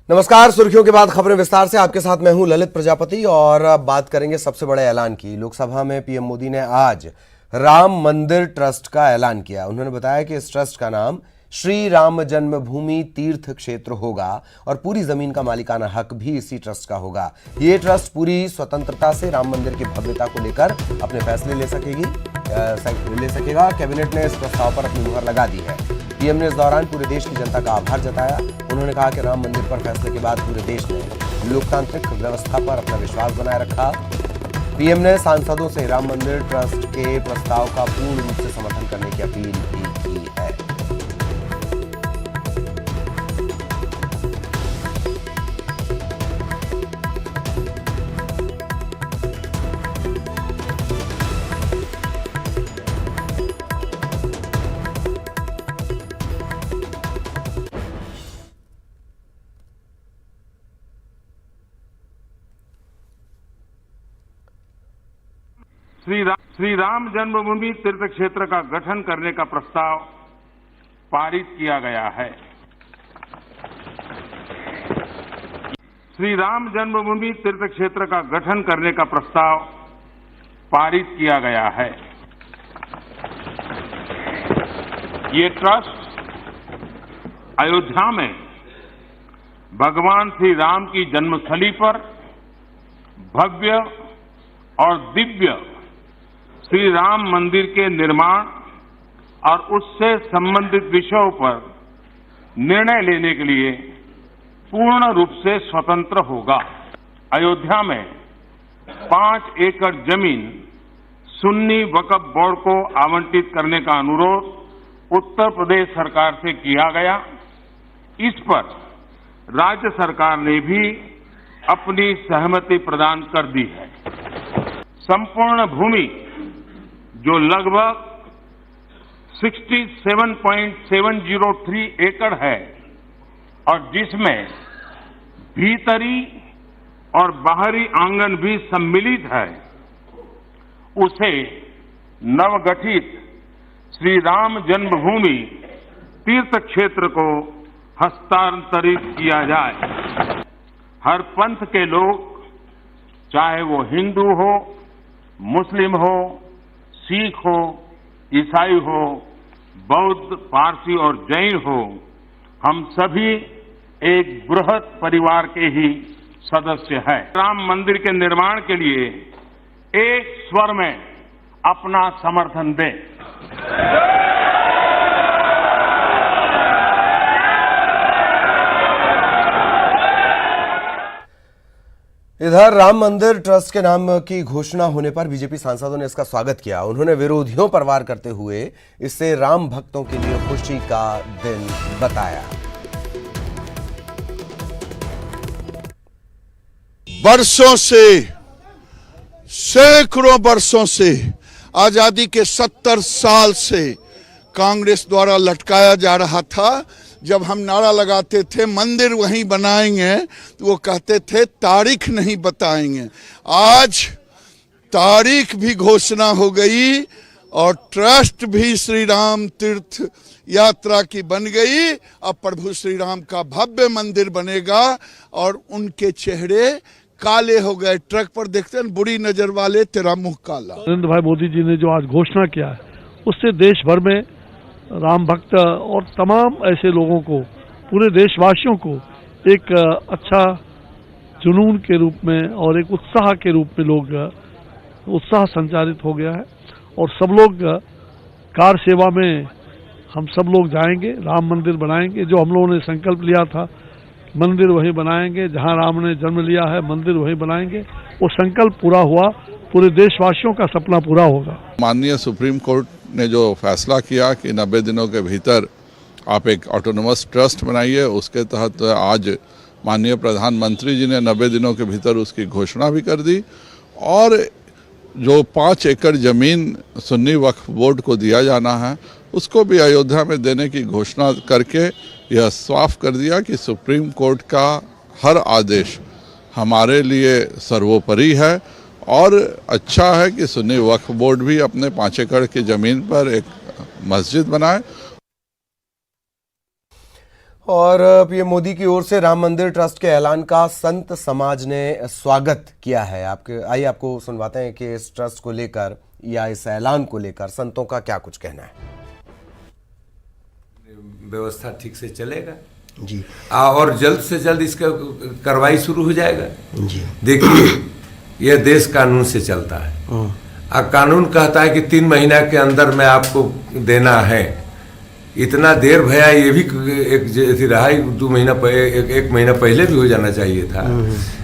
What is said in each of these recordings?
नमस्कार। सुर्खियों के बाद खबरें विस्तार से। आपके साथ मैं हूं ललित प्रजापति और अब बात करेंगे सबसे बड़े ऐलान की। लोकसभा में पीएम मोदी ने आज राम मंदिर ट्रस्ट का ऐलान किया। उन्होंने बताया कि इस ट्रस्ट का नाम श्री राम जन्मभूमि तीर्थ क्षेत्र होगा और पूरी जमीन का मालिकाना हक भी इसी ट्रस्ट का होगा। ये ट्रस्ट पूरी स्वतंत्रता से राम मंदिर की भव्यता को लेकर अपने फैसले ले सकेगा। कैबिनेट ने इस प्रस्ताव पर अपनी मुहर लगा दी है। पीएम ने इस दौरान पूरे देश की जनता का आभार जताया। उन्होंने कहा कि राम मंदिर पर फैसले के बाद पूरे देश ने लोकतांत्रिक व्यवस्था पर अपना विश्वास बनाए रखा। पीएम ने सांसदों से राम मंदिर ट्रस्ट के प्रस्ताव का पूर्ण रूप से समर्थन करने की अपील भी की है। श्री राम जन्मभूमि तीर्थ क्षेत्र का गठन करने का प्रस्ताव पारित किया गया है। श्री राम जन्मभूमि तीर्थ क्षेत्र का गठन करने का प्रस्ताव पारित किया गया है। ये ट्रस्ट अयोध्या में भगवान श्री राम की जन्मस्थली पर भव्य और दिव्य श्री राम मंदिर के निर्माण और उससे संबंधित विषयों पर निर्णय लेने के लिए पूर्ण रूप से स्वतंत्र होगा। अयोध्या में 5 एकड़ जमीन सुन्नी वक्फ बोर्ड को आवंटित करने का अनुरोध उत्तर प्रदेश सरकार से किया गया। इस पर राज्य सरकार ने भी अपनी सहमति प्रदान कर दी है। संपूर्ण भूमि जो लगभग 67.703 एकड़ है और जिसमें भीतरी और बाहरी आंगन भी सम्मिलित है, उसे नवगठित श्री राम जन्मभूमि तीर्थ क्षेत्र को हस्तांतरित किया जाए। हर पंथ के लोग, चाहे वो हिंदू हो, मुस्लिम हो, सिख हो, ईसाई हो, बौद्ध, पारसी और जैन हो, हम सभी एक बृहत परिवार के ही सदस्य हैं। राम मंदिर के निर्माण के लिए एक स्वर में अपना समर्थन दें। इधर राम मंदिर ट्रस्ट के नाम की घोषणा होने पर बीजेपी सांसदों ने इसका स्वागत किया। उन्होंने विरोधियों पर वार करते हुए इसे राम भक्तों के लिए खुशी का दिन बताया। वर्षों से, सैकड़ों वर्षों से, आजादी के 70 साल से कांग्रेस द्वारा लटकाया जा रहा था। जब हम नारा लगाते थे मंदिर वहीं बनाएंगे, तो वो कहते थे तारीख नहीं बताएंगे। आज तारीख भी घोषणा हो गई और ट्रस्ट भी श्री राम तीर्थ यात्रा की बन गई। अब प्रभु श्री राम का भव्य मंदिर बनेगा और उनके चेहरे काले हो गए। ट्रक पर देखते हैं बुरी नजर वाले, तेरा मुंह काला। नरेंद्र भाई मोदी जी ने जो आज घोषणा किया है, उससे देश भर में राम भक्त और तमाम ऐसे लोगों को, पूरे देशवासियों को एक अच्छा जुनून के रूप में और एक उत्साह के रूप में लोग उत्साह संचारित हो गया है। और सब लोग कार सेवा में हम सब लोग जाएंगे, राम मंदिर बनाएंगे। जो हम लोगों ने संकल्प लिया था, मंदिर वहीं बनाएंगे, जहां राम ने जन्म लिया है मंदिर वहीं बनाएंगे, वो संकल्प पूरा हुआ। पूरे देशवासियों का सपना पूरा होगा। माननीय सुप्रीम कोर्ट ने जो फैसला किया कि 90 दिनों के भीतर आप एक ऑटोनोमस ट्रस्ट बनाइए, उसके तहत आज माननीय प्रधानमंत्री जी ने 90 दिनों के भीतर उसकी घोषणा भी कर दी। और जो 5 एकड़ जमीन सुन्नी वक्फ बोर्ड को दिया जाना है, उसको भी अयोध्या में देने की घोषणा करके यह साफ कर दिया कि सुप्रीम कोर्ट का हर आदेश हमारे लिए सर्वोपरि है। और अच्छा है कि सुन्नी वक्फ बोर्ड भी अपने 5 एकड़ की जमीन पर एक मस्जिद बनाए। और पीएम मोदी की ओर से राम मंदिर ट्रस्ट के ऐलान का संत समाज ने स्वागत किया है। आइए आपको सुनवाते हैं कि इस ट्रस्ट को लेकर या इस ऐलान को लेकर संतों का क्या कुछ कहना है। व्यवस्था ठीक से चलेगा जी और जल्द से जल्द इसका कार्रवाई शुरू हो जाएगा। जी देखिए, यह देश कानून से चलता है और कानून कहता है कि 3 महीना के अंदर में आपको देना है। इतना देर भया ये भी एक रहा, 2 महीना एक महीना पहले भी हो जाना चाहिए था।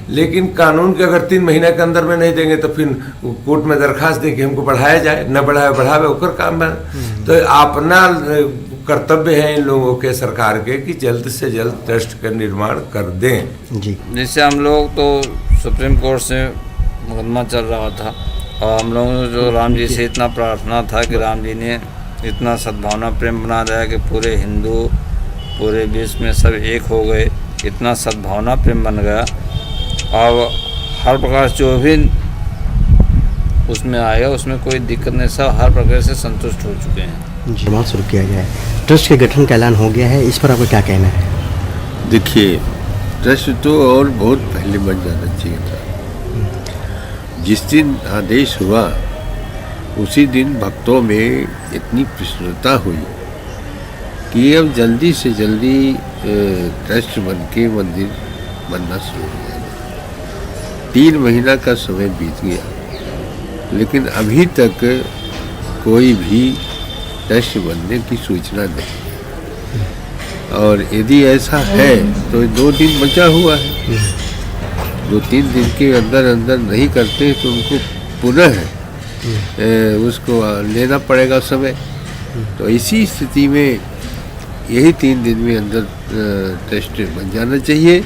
लेकिन कानून के अगर 3 महीना के अंदर में नहीं देंगे तो फिर कोर्ट में दरखास्त दे कि हमको बढ़ाया जाए, न बढ़ावे ओकर काम है। तो अपना कर्तव्य है इन लोगों के, सरकार के, कि जल्द से जल्द ट्रस्ट का निर्माण कर दें। जी जैसे हम लोग तो सुप्रीम कोर्ट से मुकदमा चल रहा था और हम लोगों ने जो राम जी से इतना प्रार्थना था कि राम जी ने इतना सद्भावना प्रेम बना दिया कि पूरे हिंदू पूरे विश्व में सब एक हो गए, इतना सद्भावना प्रेम बन गया। अब हर प्रकार से जो भी उसमें आएगा उसमें कोई दिक्कत नहीं, सब हर प्रकार से संतुष्ट हो चुके हैं। जी निर्माण शुरू किया गया है, ट्रस्ट के गठन का ऐलान हो गया है, इस पर आपको क्या कहना है? देखिए, ट्रस्ट तो और बहुत पहले बन जाना चाहिए था। जिस दिन आदेश हुआ उसी दिन भक्तों में इतनी प्रसन्नता हुई कि अब जल्दी से जल्दी ट्रस्ट बन के मंदिर बनना शुरू हो जाएगा। 3 महीना का समय बीत गया लेकिन अभी तक कोई भी ट्रस्ट बनने की सूचना नहीं। और यदि ऐसा है तो 2 दिन बचा हुआ है, 2-3 दिन के अंदर अंदर नहीं करते तो उनको पुनः उसको लेना पड़ेगा समय। तो इसी स्थिति में यही 3 दिन में अंदर ट्रस्ट बन जाना चाहिए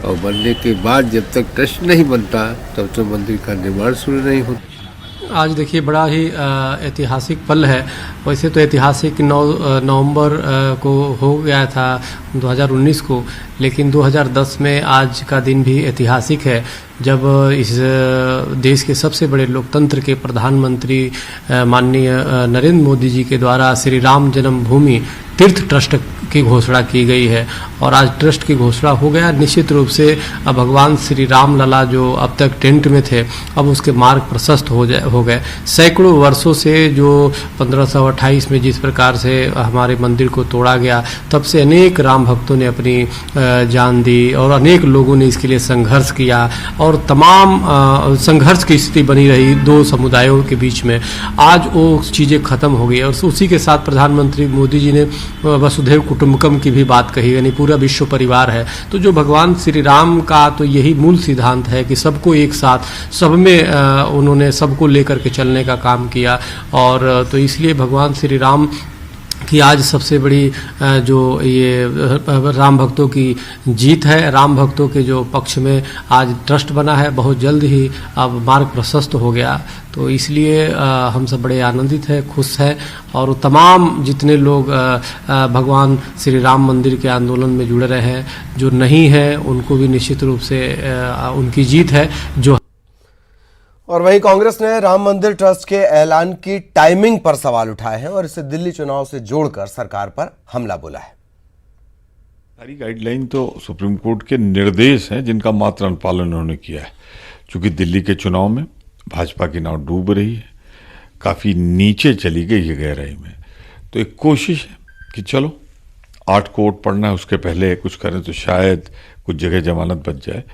और बनने के बाद जब तक ट्रस्ट नहीं बनता तब तो मंदिर का निर्माण शुरू नहीं होता। आज देखिए बड़ा ही ऐतिहासिक पल है। वैसे तो ऐतिहासिक 9 नवंबर को हो गया था 2019 को, लेकिन 2010 में आज का दिन भी ऐतिहासिक है जब इस देश के सबसे बड़े लोकतंत्र के प्रधानमंत्री माननीय नरेंद्र मोदी जी के द्वारा श्री राम जन्मभूमि तीर्थ ट्रस्ट की घोषणा की गई है। और आज ट्रस्ट की घोषणा हो गया। निश्चित रूप से अब भगवान श्री राम लला जो अब तक टेंट में थे अब उसके मार्ग प्रशस्त हो गए। सैकड़ों वर्षों से जो 1528 में जिस प्रकार से हमारे मंदिर को तोड़ा गया, तब से अनेक राम भक्तों ने अपनी जान दी और अनेक लोगों ने इसके लिए संघर्ष किया और तमाम संघर्ष की स्थिति बनी रही 2 समुदायों के बीच में। आज वो चीज़ें खत्म हो गई और उसी के साथ प्रधानमंत्री मोदी जी ने वसुधैव कुटुंबकम की भी बात कही, यानी पूरा विश्व परिवार है। तो जो भगवान श्री राम का तो यही मूल सिद्धांत है कि सबको एक साथ, सब में उन्होंने सबको लेकर के चलने का काम किया। और तो इसलिए भगवान श्री राम कि आज सबसे बड़ी जो ये राम भक्तों की जीत है, राम भक्तों के जो पक्ष में आज ट्रस्ट बना है, बहुत जल्द ही अब मार्ग प्रशस्त हो गया। तो इसलिए हम सब बड़े आनंदित हैं, खुश हैं और तमाम जितने लोग भगवान श्री राम मंदिर के आंदोलन में जुड़े रहे हैं, जो नहीं है उनको भी निश्चित रूप से उनकी जीत है। जो और वहीं कांग्रेस ने राम मंदिर ट्रस्ट के ऐलान की टाइमिंग पर सवाल उठाए हैं और इसे दिल्ली चुनाव से जोड़कर सरकार पर हमला बोला है। सारी गाइडलाइन तो सुप्रीम कोर्ट के निर्देश हैं जिनका मात्र अनुपालन उन्होंने किया है। चूंकि दिल्ली के चुनाव में भाजपा की नाव डूब रही है, काफी नीचे चली गई है गहराई में, तो एक कोशिश है कि चलो 8 कोर्ट पढ़ना है उसके पहले कुछ करें तो शायद कुछ जगह जमानत बच जाए।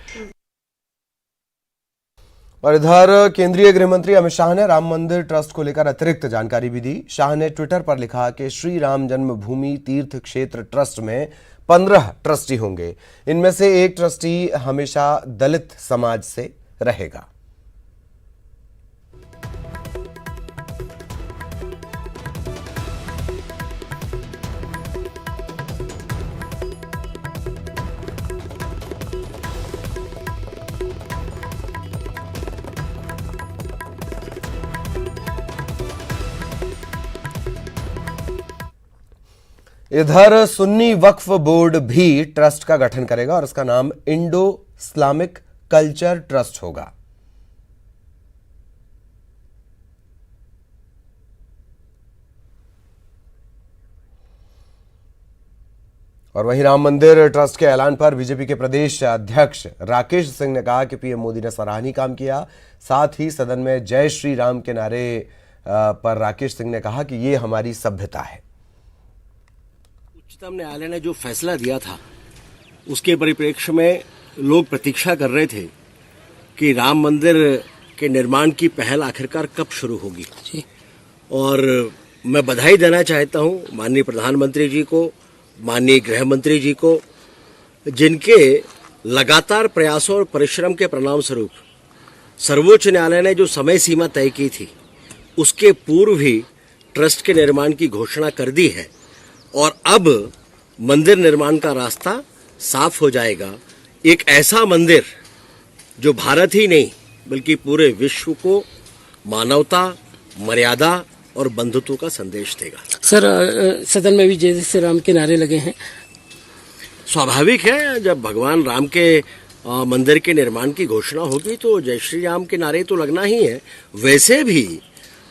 और इधर केंद्रीय गृह मंत्री अमित शाह ने राम मंदिर ट्रस्ट को लेकर अतिरिक्त जानकारी भी दी। शाह ने ट्विटर पर लिखा कि श्री राम जन्मभूमि तीर्थ क्षेत्र ट्रस्ट में 15 ट्रस्टी होंगे। इनमें से एक ट्रस्टी हमेशा दलित समाज से रहेगा। इधर सुन्नी वक्फ बोर्ड भी ट्रस्ट का गठन करेगा और इसका नाम इंडो इस्लामिक कल्चर ट्रस्ट होगा। और वहीं राम मंदिर ट्रस्ट के ऐलान पर बीजेपी के प्रदेश अध्यक्ष राकेश सिंह ने कहा कि पीएम मोदी ने सराहनीय काम किया। साथ ही सदन में जय श्री राम के नारे पर राकेश सिंह ने कहा कि ये हमारी सभ्यता है। उच्चतम न्यायालय ने जो फैसला दिया था उसके परिप्रेक्ष्य में लोग प्रतीक्षा कर रहे थे कि राम मंदिर के निर्माण की पहल आखिरकार कब शुरू होगी। और मैं बधाई देना चाहता हूं माननीय प्रधानमंत्री जी को, माननीय गृह मंत्री जी को, जिनके लगातार प्रयासों और परिश्रम के परिणाम स्वरूप सर्वोच्च न्यायालय ने जो समय सीमा तय की थी उसके पूर्व ही ट्रस्ट के निर्माण की घोषणा कर दी है और अब मंदिर निर्माण का रास्ता साफ हो जाएगा। एक ऐसा मंदिर जो भारत ही नहीं बल्कि पूरे विश्व को मानवता, मर्यादा और बंधुत्व का संदेश देगा। सर, सदन में भी जय श्री राम के नारे लगे हैं। स्वाभाविक है, जब भगवान राम के मंदिर के निर्माण की घोषणा होगी तो जय श्री राम के नारे तो लगना ही है। वैसे भी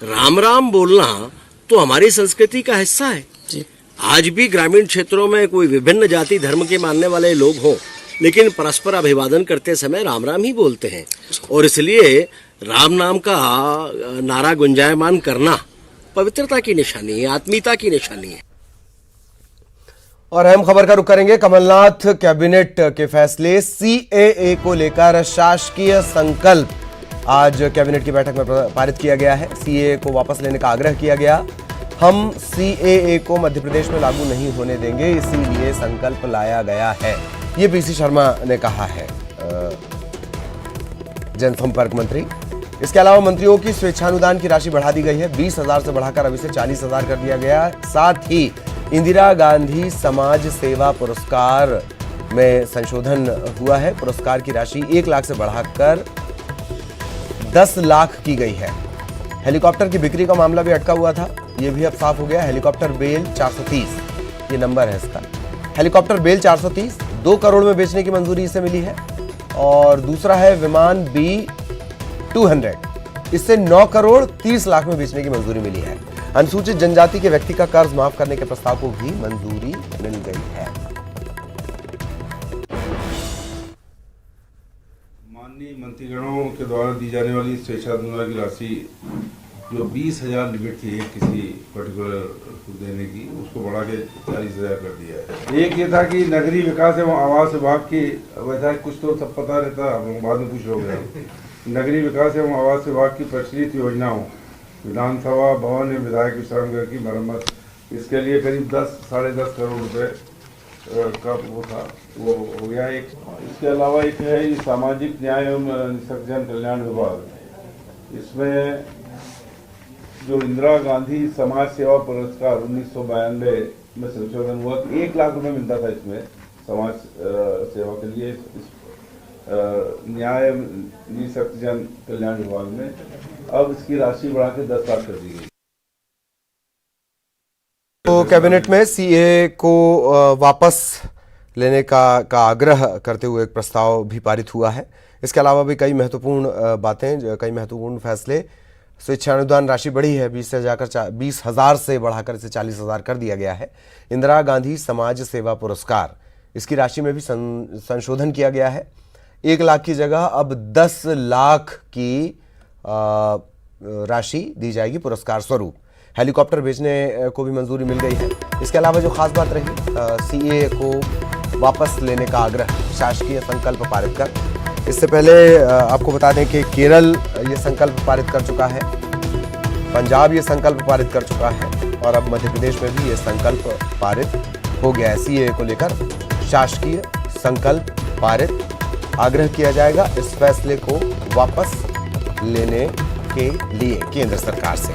राम राम बोलना तो हमारी संस्कृति का हिस्सा है जी। आज भी ग्रामीण क्षेत्रों में कोई विभिन्न जाति धर्म के मानने वाले लोग हों, लेकिन परस्पर अभिवादन करते समय राम राम ही बोलते हैं और इसलिए राम नाम का नारा गुंजायमान करना पवित्रता की निशानी है, आत्मीयता की निशानी है। और अहम खबर का रुख करेंगे। कमलनाथ कैबिनेट के फैसले सीएए को लेकर शासकीय संकल्प आज कैबिनेट की बैठक में पारित किया गया है। सीएए को वापस लेने का आग्रह किया गया। हम सीएए को मध्य प्रदेश में लागू नहीं होने देंगे, इसीलिए संकल्प लाया गया है, ये पीसी शर्मा ने कहा है, जनसंपर्क मंत्री। इसके अलावा मंत्रियों की स्वेच्छानुदान की राशि बढ़ा दी गई है। 20,000 से बढ़ाकर अब इसे 40,000 कर दिया गया। साथ ही इंदिरा गांधी समाज सेवा पुरस्कार में संशोधन हुआ है। पुरस्कार की राशि 1 लाख से बढ़ाकर 10 लाख की गई है। हेलीकॉप्टर की बिक्री का मामला भी अटका हुआ था, यह भी अब साफ हो गया। हेलीकॉप्टर बेल 430 ये नंबर है इसका। हेलीकॉप्टर बेल 430 2 करोड़ में बेचने की मंजूरी इसे मिली है। और दूसरा है विमान B200, इससे 9 करोड़ 30 लाख में बेचने की मंजूरी मिली है। अनुसूचित जनजाति के व्यक्ति का कर्ज माफ करने के प्रस्ताव को भी मंजूरी मिल गई है। माननीय मंत्रीगणों के द्वारा दी जाने वाली स्वेच्छानुदान की राशि जो 20,000 लिमिट थी किसी पर्टिकुलर को देने की, उसको बढ़ा के 40,000 कर दिया है। एक ये था कि नगरीय विकास एवं आवास विभाग की, वैसा कुछ तो सब पता रहता, बाद में कुछ हो गया। नगरीय विकास एवं आवास विभाग की प्रचलित योजनाओं, विधानसभा भवन एवं विधायक विश्राम गृह की मरम्मत, इसके लिए करीब 10-10.5 करोड़ रुपए का वो था, वो हो गया एक। इसके अलावा एक है सामाजिक न्याय एवं निःशक्तजन कल्याण विभाग, इसमें जो इंदिरा गांधी समाज सेवा पुरस्कार 1992 में संशोधन हुआ, 1 लाख रुपए मिलता था इसमें समाज सेवा के लिए न्याय निःशक्तजन कल्याण विभाग में। अब इसकी राशि बढ़ा के 10 लाख कर दी गई। तो कैबिनेट में सीए को वापस लेने का आग्रह करते हुए एक प्रस्ताव भी पारित हुआ है। इसके अलावा भी कई महत्वपूर्ण बातें, कई महत्वपूर्ण फैसले। स्वेच्छानुदान राशि बढ़ी है, 20,000 से बढ़ाकर इसे 40,000 कर दिया गया है। इंदिरा गांधी समाज सेवा पुरस्कार, इसकी राशि में भी संशोधन किया गया है। 1 लाख की जगह अब 10 लाख की राशि दी जाएगी पुरस्कार स्वरूप। हेलीकॉप्टर बेचने को भी मंजूरी मिल गई है। इसके अलावा जो खास बात रही, सीएए को वापस लेने का आग्रह, शासकीय संकल्प पारित कर। इससे पहले आपको बता दें कि केरल ये संकल्प पारित कर चुका है, पंजाब ये संकल्प पारित कर चुका है और अब मध्य प्रदेश में भी ये संकल्प पारित हो गया है। सीएए को लेकर शासकीय संकल्प पारित, आग्रह किया जाएगा इस फैसले को वापस लेने के लिए केंद्र सरकार से।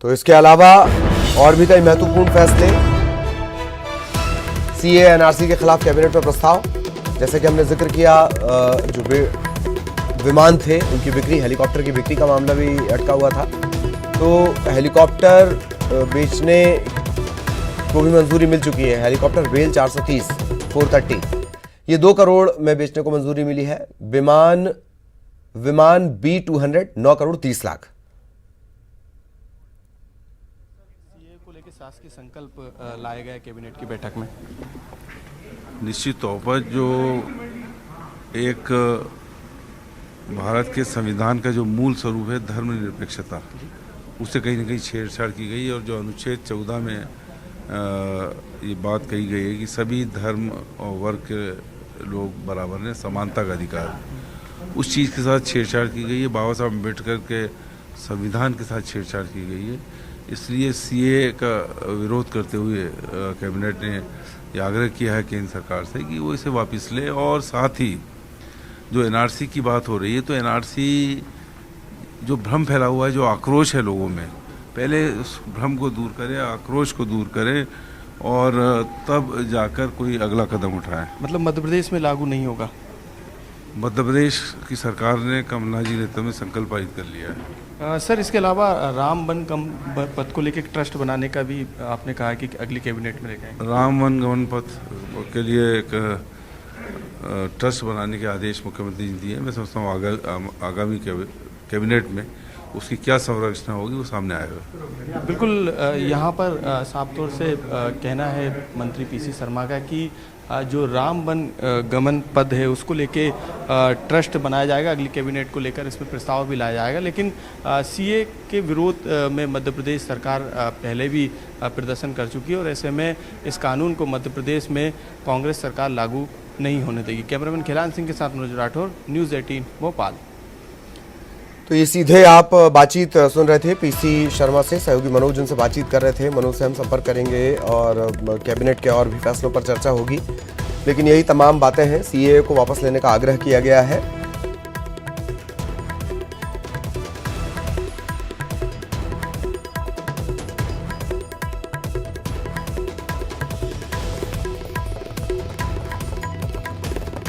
तो इसके अलावा और भी कई महत्वपूर्ण फैसले। सीए एनआरसी के खिलाफ कैबिनेट में प्रस्ताव, जैसे कि हमने जिक्र किया, जो विमान थे उनकी बिक्री, हेलीकॉप्टर की बिक्री का मामला भी अटका हुआ था। तो हेलीकॉप्टर बेचने को भी मंजूरी मिल चुकी है। हेलीकॉप्टर बेल 430 ये 2 करोड़ में बेचने को मंजूरी मिली है। विमान विमान B200 9 करोड़ 30 लाख। को लेकर शासकीय संकल्प लाए गए कैबिनेट की बैठक में। निश्चित तौर पर जो एक भारत के संविधान का जो मूल स्वरूप है धर्मनिरपेक्षता, उससे कहीं न कहीं छेड़छाड़ की गई और जो अनुच्छेद 14 में ये बात कही गई है कि सभी धर्म और वर्ग के लोग बराबर हैं, समानता का अधिकार है, उस चीज़ के साथ छेड़छाड़ की गई है। बाबा साहब अम्बेडकर के संविधान के साथ छेड़छाड़ की गई है। इसलिए सीए का विरोध करते हुए कैबिनेट ने ये आग्रह किया है केंद्र सरकार से कि वो इसे वापस ले। और साथ ही जो एनआरसी की बात हो रही है, तो एनआरसी जो भ्रम फैला हुआ है, जो आक्रोश है लोगों में, पहले उस भ्रम को दूर करें, आक्रोश को दूर करें और तब जाकर कोई अगला कदम उठाएं। मतलब मध्य प्रदेश में लागू नहीं होगा? मध्य प्रदेश की सरकार ने कमलनाथ जी नेतृत्व में संकल्प पारित कर लिया है। सर, इसके अलावा राम वन पथ को लेकर ट्रस्ट बनाने का भी आपने कहा कि अगली कैबिनेट में लेके आएंगे। राम वन गमन पथ के लिए एक ट्रस्ट बनाने के आदेश मुख्यमंत्री जी दिए। मैं समझता हूँ आगामी कैबिनेट में उसकी क्या संरचना होगी वो सामने आएगा। बिल्कुल, यहाँ पर साफ तौर से कहना है मंत्री पीसी शर्मा का कि जो राम वन गमन पद है उसको लेके ट्रस्ट बनाया जाएगा, अगली कैबिनेट को लेकर इसमें प्रस्ताव भी लाया जाएगा। लेकिन सीए के विरोध में मध्य प्रदेश सरकार पहले भी प्रदर्शन कर चुकी है और ऐसे में इस कानून को मध्य प्रदेश में कांग्रेस सरकार लागू नहीं होने देगी। कैमरामैन खिलान सिंह के साथ मनोज राठौर, न्यूज़ 18 भोपाल। तो ये सीधे आप बातचीत सुन रहे थे पीसी शर्मा से, सहयोगी मनोज उनसे बातचीत कर रहे थे। मनोज से हम संपर्क करेंगे और कैबिनेट के और भी फैसलों पर चर्चा होगी, लेकिन यही तमाम बातें हैं। सीए को वापस लेने का आग्रह किया गया है।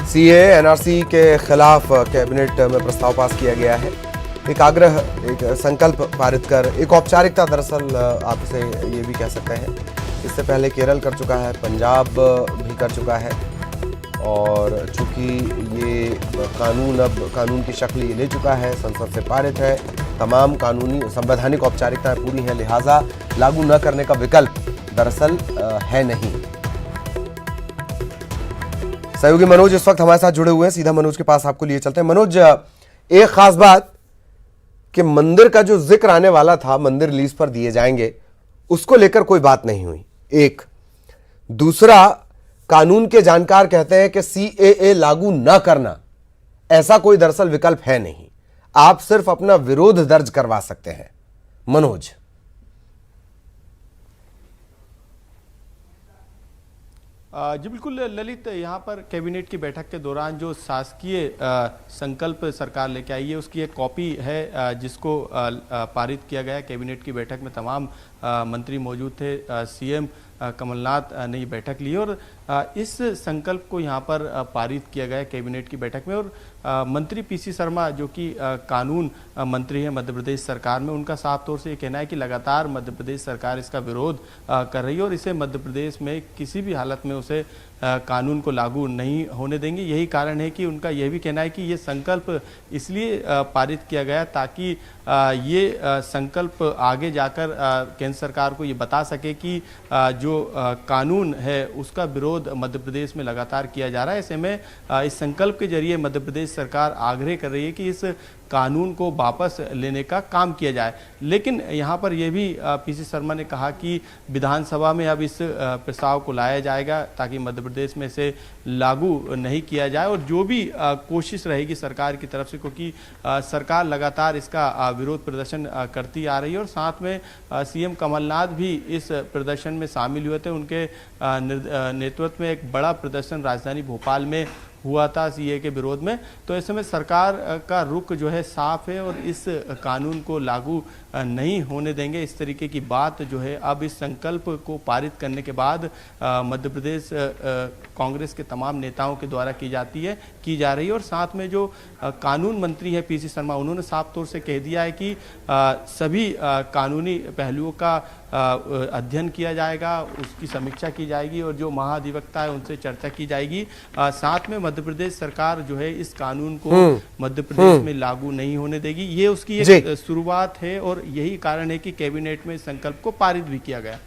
सीए एनआरसी के खिलाफ कैबिनेट में प्रस्ताव पास किया गया है। एक आग्रह, एक संकल्प पारित कर, एक औपचारिकता दरअसल आप इसे ये भी कह सकते हैं। इससे पहले केरल कर चुका है, पंजाब भी कर चुका है और चूंकि ये कानून अब कानून की शक्ल ये ले चुका है, संसद से पारित है, तमाम कानूनी संवैधानिक औपचारिकताएं पूरी हैं, लिहाजा लागू न करने का विकल्प दरअसल है नहीं। सहयोगी मनोज इस वक्त हमारे साथ जुड़े हुए हैं, सीधा मनोज के पास आपको लिए चलते हैं। मनोज, एक खास बात कि मंदिर का जो जिक्र आने वाला था, मंदिर लीज पर दिए जाएंगे, उसको लेकर कोई बात नहीं हुई। एक दूसरा, कानून के जानकार कहते हैं कि सीएए लागू न करना ऐसा कोई दरअसल विकल्प है नहीं, आप सिर्फ अपना विरोध दर्ज करवा सकते हैं। मनोज, जी बिल्कुल ललित, यहाँ पर कैबिनेट की बैठक के दौरान जो शासकीय संकल्प सरकार लेके आई है उसकी एक कॉपी है जिसको पारित किया गया। कैबिनेट की बैठक में तमाम मंत्री मौजूद थे। सीएम कमलनाथ ने ये बैठक ली और इस संकल्प को यहाँ पर पारित किया गया कैबिनेट की बैठक में। और मंत्री पीसी शर्मा जो कि कानून मंत्री है मध्य प्रदेश सरकार में, उनका साफ तौर से ये कहना है कि लगातार मध्य प्रदेश सरकार इसका विरोध कर रही है और इसे मध्य प्रदेश में किसी भी हालत में उसे कानून को लागू नहीं होने देंगे। यही कारण है कि उनका यह भी कहना है कि ये संकल्प इसलिए पारित किया गया ताकि ये संकल्प आगे जाकर केंद्र सरकार को ये बता सके कि जो कानून है उसका विरोध मध्य प्रदेश में लगातार किया जा रहा है। ऐसे में इस संकल्प के जरिए मध्य प्रदेश सरकार आग्रह कर रही है कि इस कानून को वापस लेने का काम किया जाए। लेकिन यहाँ पर यह भी पीसी शर्मा ने कहा कि विधानसभा में अब इस प्रस्ताव को लाया जाएगा ताकि मध्य प्रदेश में इसे लागू नहीं किया जाए और जो भी कोशिश रहेगी सरकार की तरफ से, क्योंकि सरकार लगातार इसका विरोध प्रदर्शन करती आ रही है और साथ में सीएम कमलनाथ भी इस प्रदर्शन में शामिल हुए थे। उनके नेतृत्व में एक बड़ा प्रदर्शन राजधानी भोपाल में हुआ था सीए के विरोध में। तो ऐसे में सरकार का रुख जो है साफ है और इस कानून को लागू नहीं होने देंगे, इस तरीके की बात जो है अब इस संकल्प को पारित करने के बाद मध्य प्रदेश कांग्रेस के तमाम नेताओं के द्वारा की जा रही है। और साथ में जो कानून मंत्री है पीसी शर्मा, उन्होंने साफ तौर से कह दिया है कि सभी कानूनी पहलुओं का अध्ययन किया जाएगा, उसकी समीक्षा की जाएगी और जो महाधिवक्ता है उनसे चर्चा की जाएगी। साथ में मध्य प्रदेश सरकार जो है इस कानून को मध्य प्रदेश में लागू नहीं होने देगी, ये उसकी एक शुरुआत है और यही कारण है कि कैबिनेट में संकल्प को पारित भी किया गया।